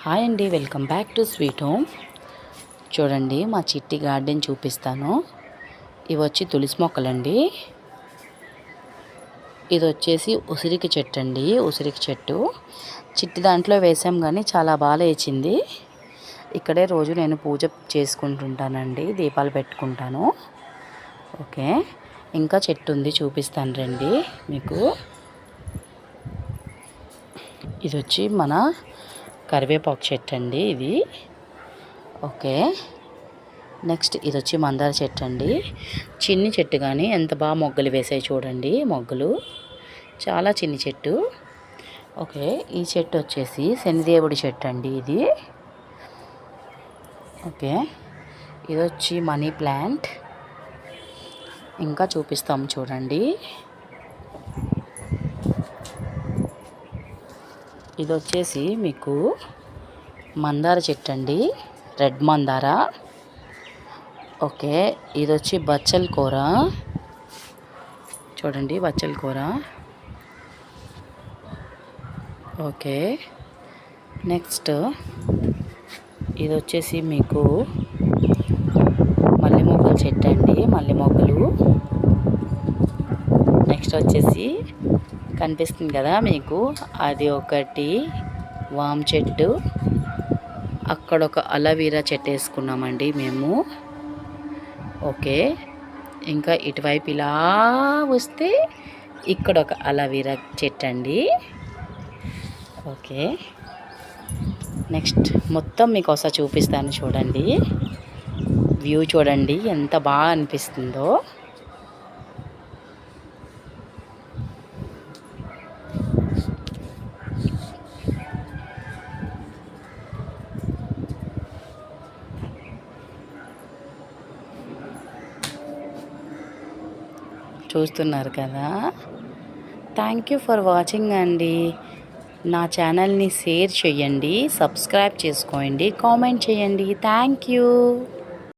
Hi అండి, welcome back to sweet home. చూడండి, మా చిట్టి గార్డెన్ చూపిస్తాను. ఇవి వచ్చి తులసి మొక్కలండి. ఇది వచ్చేసి ఉసిరికి చెట్టు అండి. ఉసిరికి చెట్టు చిట్టి దాంట్లో వేసాం కానీ చాలా బాగా లేచింది. ఇక్కడే రోజు నేను పూజ చేసుకుంటుంటానండి, దీపాలు పెట్టుకుంటాను. ఓకే, ఇంకా చెట్టు ఉంది, చూపిస్తాను రండి మీకు. ఇది వచ్చి మన కరివేపాకు చెట్టు అండి ఇది. ఓకే, నెక్స్ట్ ఇది వచ్చి మందార చెట్టు అండి. చిన్ని చెట్టు కానీ ఎంత బాగా మొగ్గలు వేసాయి చూడండి. మొగ్గలు చాలా చిన్ని చెట్టు. ఓకే, ఈ చెట్టు వచ్చేసి శనిదేవుడి చెట్టు అండి ఇది. ఓకే, ఇది వచ్చి మనీ ప్లాంట్. ఇంకా చూపిస్తాం చూడండి. ఇది వచ్చేసి మీకు మందార చెట్టు అండి, రెడ్ మందార. ఓకే, ఇది వచ్చి బచ్చల కూర చూడండి, బచ్చల కూర. ఓకే, నెక్స్ట్ ఇది వచ్చేసి మీకు మల్లె మొగ్గల చెట్టు అండి, మల్లె మొగ్గలు. నెక్స్ట్ వచ్చేసి కనిపిస్తుంది కదా మీకు, అది ఒకటి వామ్ చెట్టు. అక్కడ ఒక అలోవెరా చెట్టు వేసుకున్నామండి మేము. ఓకే, ఇంకా ఇటువైపు ఇలా వస్తే ఇక్కడ ఒక అలోవెరా చెట్టు అండి. ఓకే, నెక్స్ట్ మొత్తం మీకు ఒకసారి చూపిస్తాను చూడండి. వ్యూ చూడండి ఎంత బాగా అనిపిస్తుందో. చూస్తున్నారు కదా. థ్యాంక్ యూ ఫర్ వాచింగ్ అండి. నా ఛానల్ని షేర్ చేయండి, సబ్స్క్రైబ్ చేసుకోండి, కామెంట్ చేయండి. Thank you.